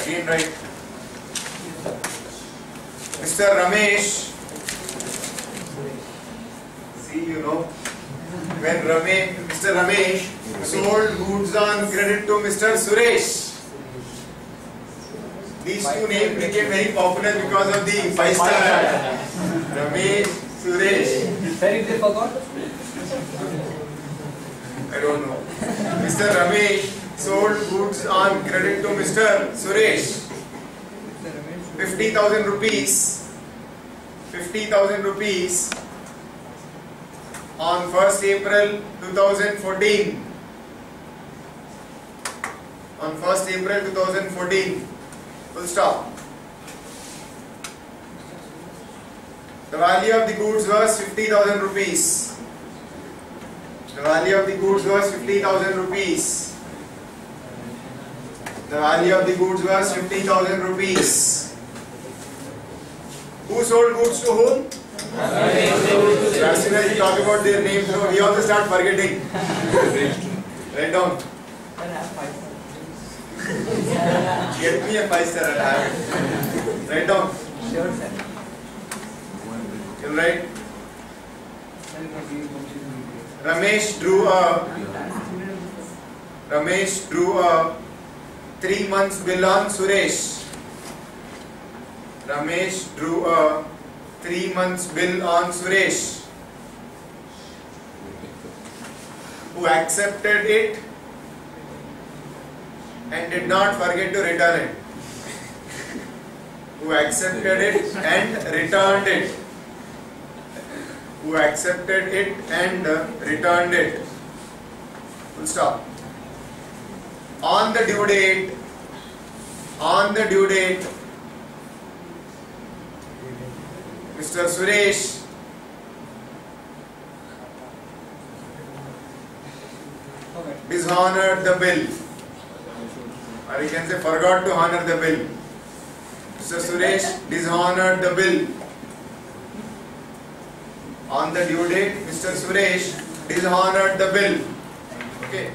Again write. Mr. Ramesh. See, you know, when Mr. Ramesh sold goods on credit to Mr. Suresh. These two names became very popular because of the 5-star ad. Ramesh, Suresh. Sir, if they forgot? I don't know. Mr. Ramesh sold goods on credit to Mr. Suresh. 50,000 rupees. 50,000 rupees on 1st April 2014. On 1st April 2014. Full stop. The value of the goods was 50,000 rupees. The value of the goods was 50,000 rupees. The value of the goods was 50,000 rupees. Who sold goods to whom? As soon as you talk about their names, so we also start forgetting. Write down. Get me a 5-star, I'll have it. Write down. Sure, sir. You'll write. Ramesh drew a 3 months bill on Suresh. Ramesh drew a 3 months bill on Suresh, who accepted it and did not forget to return it. Who accepted it and returned it. Who accepted it and returned it. Full stop. On the due date, Mr. Suresh dishonored the bill, or you can say forgot to honor the bill. Mr. Suresh dishonored the bill. On the due date, Mr. Suresh dishonored the bill. Okay.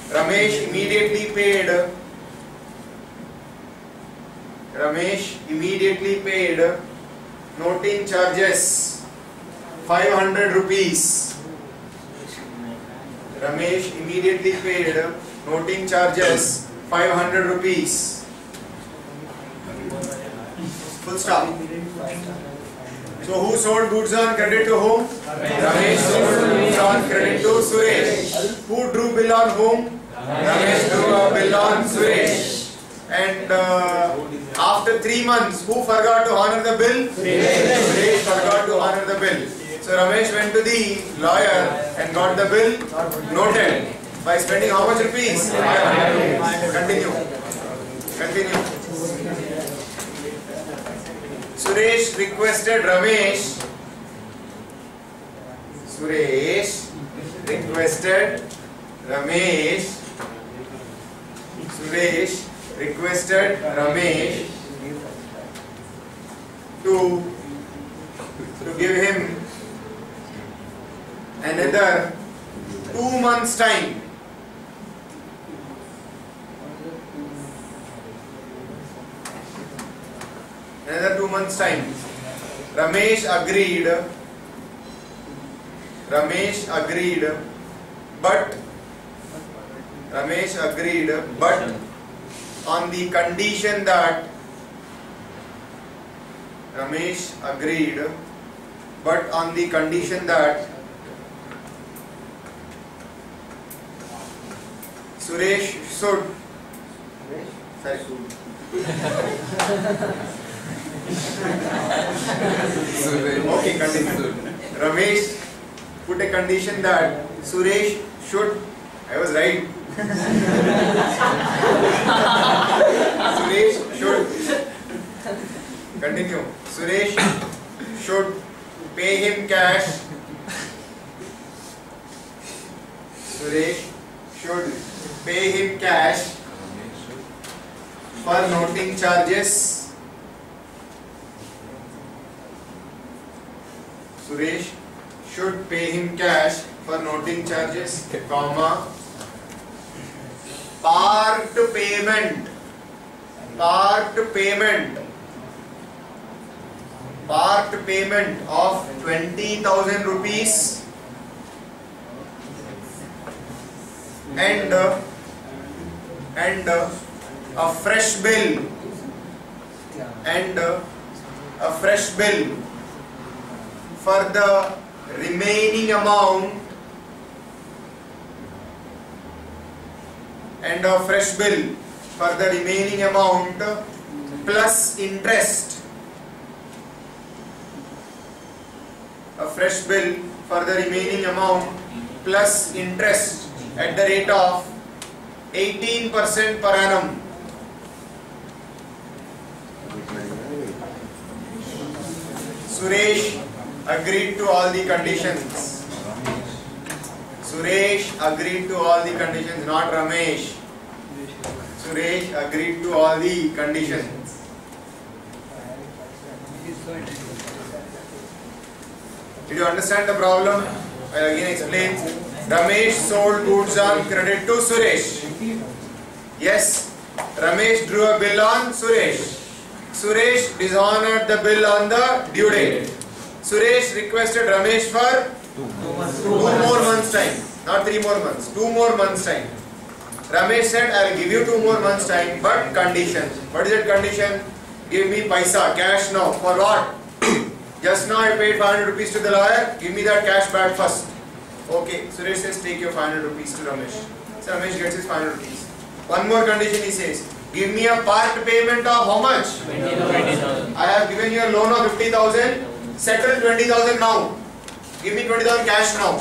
Ramesh immediately paid noting charges 500 rupees. Ramesh immediately paid noting charges 500 rupees. Full stop. So who sold goods on credit to whom? Ramesh sold goods on credit to Suresh. Who drew bill on whom? Ramesh drew a bill on Suresh. And after 3 months, who forgot to honor the bill? Suresh forgot to honor the bill. So Ramesh went to the lawyer and got the bill noted by spending how much rupees? 500. Continue. Suresh requested Ramesh. Suresh requested Ramesh to give him another 2 months time. Another 2 months time. Ramesh agreed, but on the condition that Suresh should okay, continue. Ramesh put a condition that Suresh should, I was right. Suresh should continue. Suresh should pay him cash. Suresh should pay him cash for noting charges. Suresh should pay him cash for noting charges, comma, part payment part payment of 20,000 rupees and a fresh bill for the remaining amount plus interest. A fresh bill for the remaining amount plus interest at the rate of 18% per annum. Suresh agreed to all the conditions. Suresh agreed to all the conditions, not Ramesh. Suresh agreed to all the conditions. Did you understand the problem? I'll again explain. Ramesh sold goods on credit to Suresh. Yes, Ramesh drew a bill on Suresh. Suresh dishonored the bill on the due date. Suresh requested Ramesh for 2 more months time, not 3 more months, 2 more months time. Ramesh said, I will give you 2 more months time, but condition. What is that condition? Give me paisa, cash now. For what? Just now I paid 500 rupees to the lawyer, give me that cash back first. Okay, Suresh says, take your 500 rupees to Ramesh. So Ramesh gets his 500 rupees. One more condition he says, give me a part payment of how much? 20,000. I have given you a loan of 50,000, settle 20,000 now. Give me 20,000 cash now.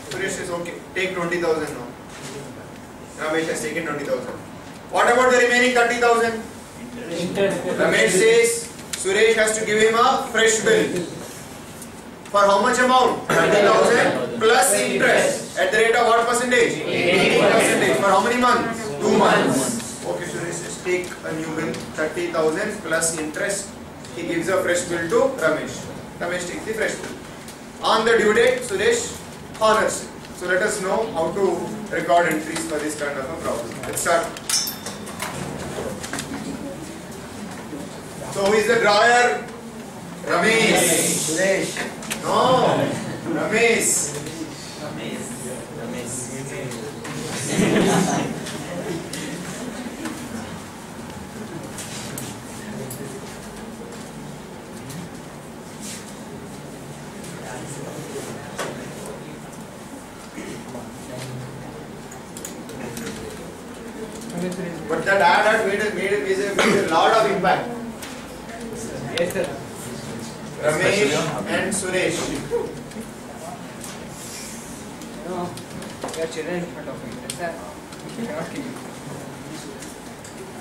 Suresh says, okay, take 20,000 now. Ramesh has taken 20,000. What about the remaining 30,000? Ramesh says, Suresh has to give him a fresh bill. For how much amount? 30,000 plus interest. At the rate of what percentage? 18%. For how many months? 2 months. Okay, Suresh says, take a new bill, 30,000 plus interest. He gives a fresh bill to Ramesh. Ramesh takes the fresh bill. On the due date, Suresh honors it. So let us know how to record entries for this kind of a problem. Let's start. So who is the drawer? Ramesh. Suresh. No. Ramesh. But that ad had made a lot of impact. Yes, sir. Ramesh and Suresh. No, there are children in front of me. That's that. We cannot kill you.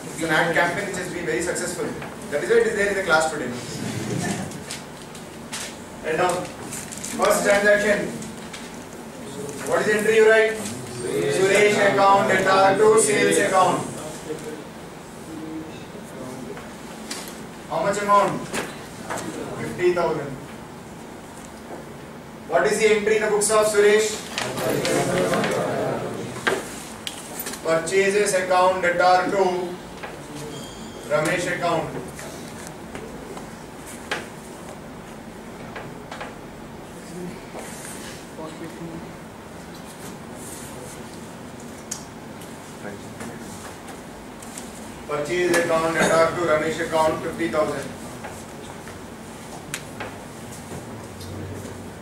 It's an ad campaign which has been very successful. That is why it is there in the class today. And now, first transaction. What is the entry you write? Suresh account, debtor to sales account. How much amount? 50,000. What is the entry in the books of Suresh? Purchases account, debtor to Ramesh account. Purchase account, debtor to Ramesh account, 50,000.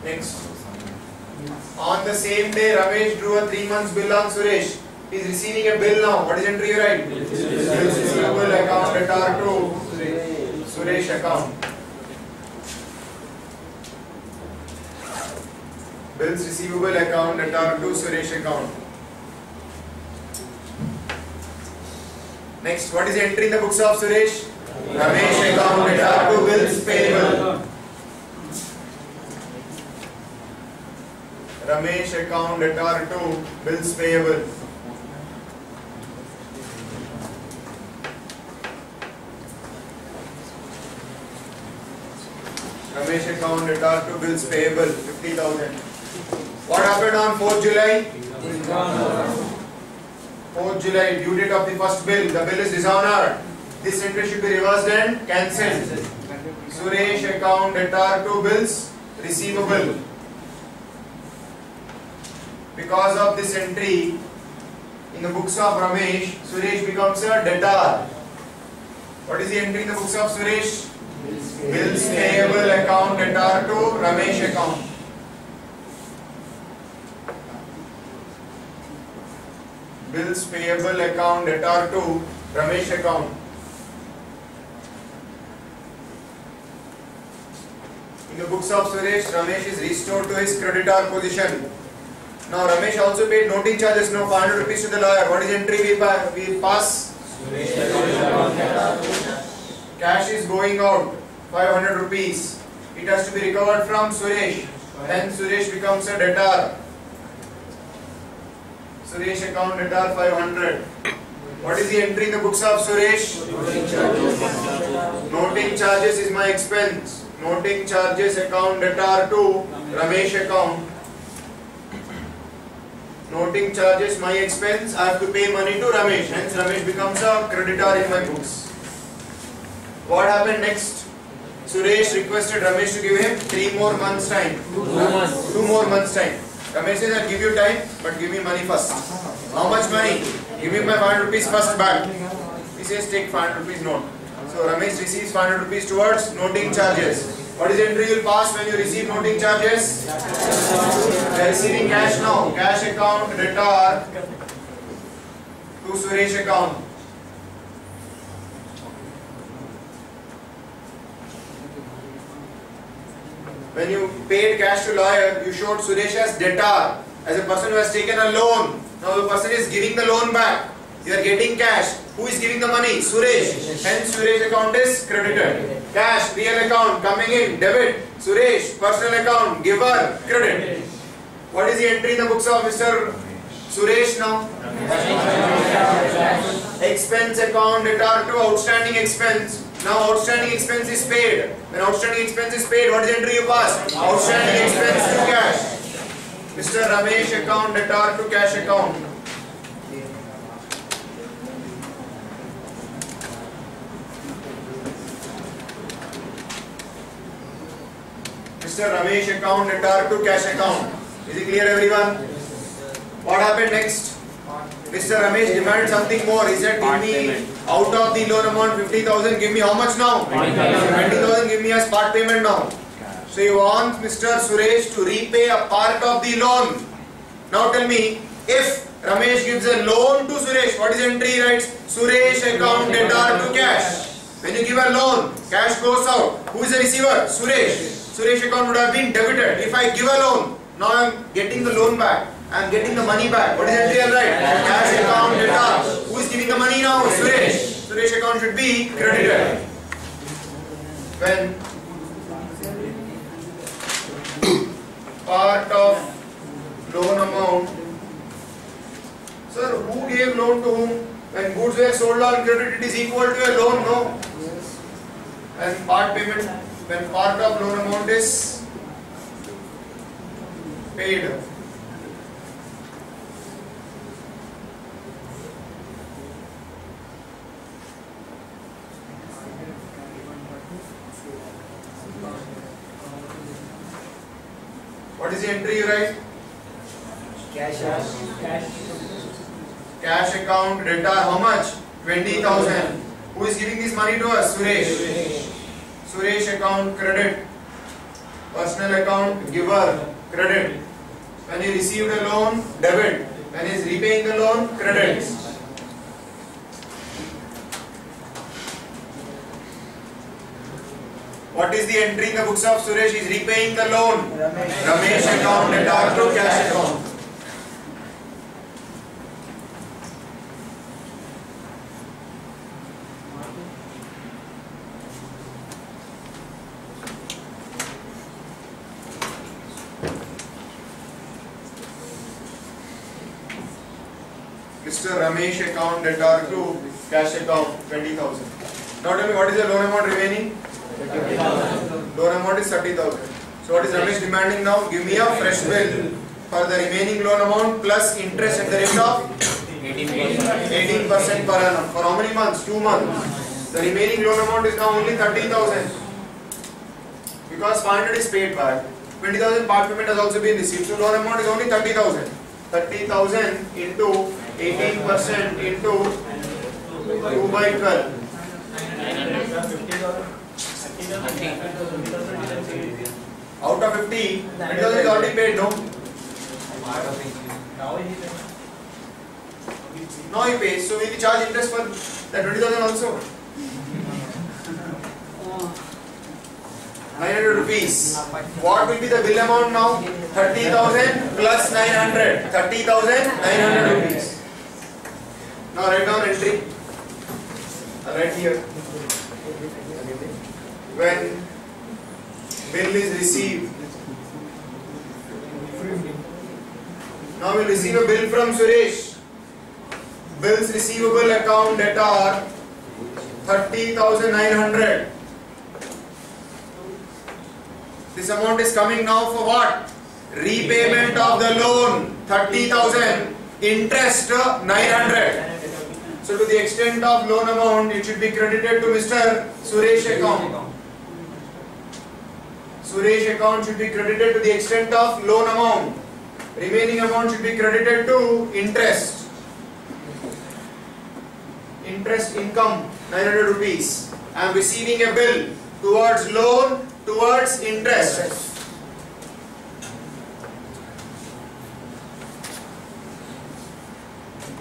Next. On the same day, Ramesh drew a 3 months bill on Suresh. He is receiving a bill now. What is entry you write? Bills receivable account, debtor to Suresh account. Bills receivable account, debtor to Suresh account. Next, what is the entry in the books of Suresh? Ramesh account, debtor to bills payable. Ramesh account, debtor to bills payable. Ramesh account, debtor to bills payable, 50,000. What happened on 4th July? 4th July, due date of the first bill. The bill is dishonored. this entry should be reversed and cancelled. Suresh account debtor to bills receivable. Because of this entry in the books of Ramesh, Suresh becomes a debtor. What is the entry in the books of Suresh? Bills payable account debtor to Ramesh account. Bills payable account debtor to Ramesh account. In the books of Suresh, Ramesh is restored to his creditor position. Now Ramesh also paid noting charges, now 500 rupees to the lawyer. What is entry we pass? Cash is going out, 500 rupees. It has to be recovered from Suresh. Then Suresh becomes a debtor. Suresh account debtor 500. What is the entry in the books of Suresh? Noting charges is my expense. Noting charges account debtor to Ramesh account. Noting charges my expense. I have to pay money to Ramesh. Hence Ramesh becomes a creditor in my books. What happened next? Suresh requested Ramesh to give him 3 more months time. 2 more months time. Ramesh says, I'll give you time, but give me money first. How much money? Give me my 500 rupees first back. He says, take 500 rupees note. So Ramesh receives 500 rupees towards noting charges. What is the entry you will pass when you receive noting charges? You are receiving cash now. Cash account debtor to Suresh account. When you paid cash to lawyer, you showed Suresh as debtor, as a person who has taken a loan. Now the person is giving the loan back. You are getting cash. Who is giving the money? Suresh. Hence Suresh account is credited. Cash, real account, coming in, debit. Suresh, personal account, giver, credit. What is the entry in the books of Mr. Suresh now? Expense account debtor to outstanding expense. Now outstanding expense is paid. When outstanding expense is paid, what is the entry you pass? Outstanding expense to cash. Mr. Ramesh account debtor to cash account. Mr. Ramesh account debtor to cash account. Is it clear everyone? What happened next? Mr. Ramesh demanded something more. He said, give me out of the loan amount 50,000, give me how much now? 20,000, give me as part payment now. So he wants Mr. Suresh to repay a part of the loan. Now tell me, if Ramesh gives a loan to Suresh, what is the entry he writes? Suresh account debtor to cash. When you give a loan, cash goes out. Who is the receiver? Suresh. Suresh account would have been debited. If I give a loan, now I am getting the loan back. I am getting the money back. What is the entry I'll write? Cash account debtor. Who is giving the money now? Suresh. Suresh account should be credited. When part of loan amount. Sir, who gave loan to whom? When goods were sold on credit, it is equal to a loan, no? And part payment, when part of loan amount is paid. What is the entry you write? Cash account debtor how much? 20,000. Who is giving this money to us? Suresh. Suresh account credit. Personal account giver credit. When he received a loan, debit. When he is repaying the loan, credit. What is the entry in the books of Suresh? He is repaying the loan. Ramesh account debtor to cash account. Mr. Ramesh account debtor to cash account 20,000. Now tell me what is the loan amount remaining? 30,000. Loan amount is 30,000. So what is Ramesh demanding now? Give me a fresh bill for the remaining loan amount plus interest at the rate of 18% per annum. For how many months? 2 months. The remaining loan amount is now only 30,000 because 500 is paid back. 20,000 part payment has also been received. So loan amount is only 30,000. 30,000 into 18% into 2 by 12. Out of 50, 20,000 is already paid, no? Now he pays, so will you charge interest for that 20,000 also? 900 rupees. What will be the bill amount now? 30,000 plus 900. 30,900 rupees. Now write down entry. Right here. When bill is received. Now we will receive a bill from Suresh. Bills receivable account debtor 30,900. This amount is coming now for what? Repayment of the loan 30,000, interest 900. So to the extent of loan amount, it should be credited to Mr. Suresh account. Suresh account should be credited to the extent of loan amount. Remaining amount should be credited to interest. Interest income 900 rupees. I am receiving a bill towards loan, towards interest.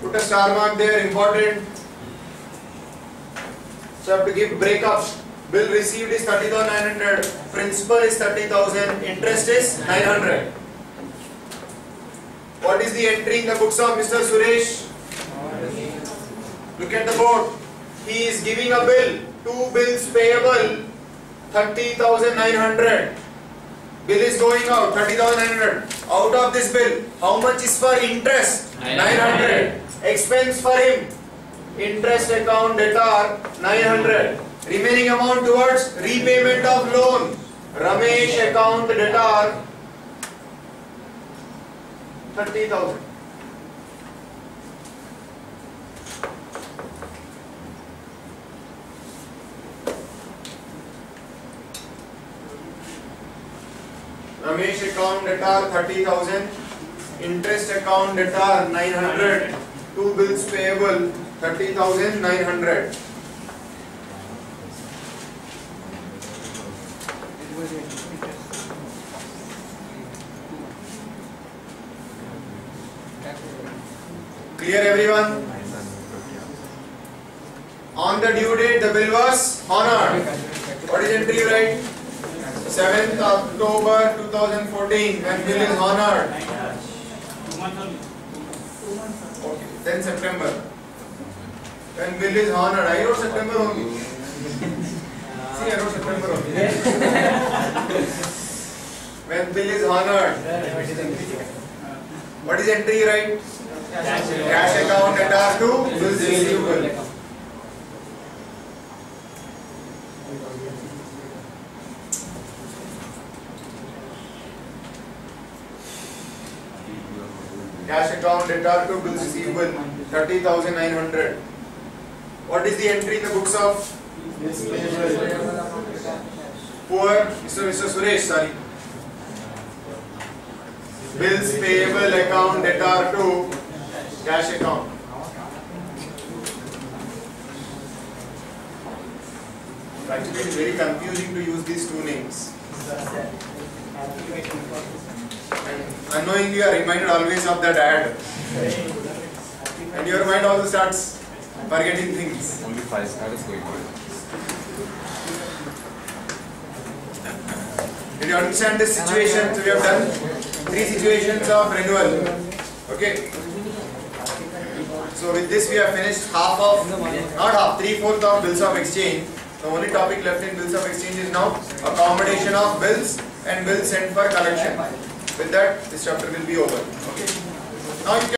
Put a star mark there, important. So I have to give breakup. Bill received is 30,900, principal is 30,000, interest is 900. What is the entry in the books of Mr. Suresh? Look at the board. He is giving a bill, 2 bills payable, 30,900. Bill is going out, 30,900. Out of this bill, how much is for interest? 900. Expense for him, interest account debtor 900. Remaining amount towards repayment of loan, Ramesh account debtor 30,000. Ramesh account debtor 30,000, interest account debtor 900, 2 bills payable 30,900. Clear everyone? On the due date the bill was honored. What is entry you write? 7th October 2014 when bill is honored. Okay, then September. When bill is honored. I wrote September only. See, I wrote September only. When bill is honored. What is entry you write? Cash account debtor to bills receivable. Cash account debtor to bills receivable 30,900. What is the entry in the books of poor Mr. Suresh? Sorry. Bills payable account debtor to cash account. Actually, it is very confusing to use these two names. And unknowingly, you are reminded always of that ad. And your mind also starts forgetting things. Only 5 stars is going on. Did you understand this situation? So we have done 3 situations of renewal. Okay. So with this we have finished half of, not half, 3/4 of bills of exchange. The only topic left in bills of exchange is now accommodation of bills and bills sent for collection. With that, this chapter will be over. Okay. Now you can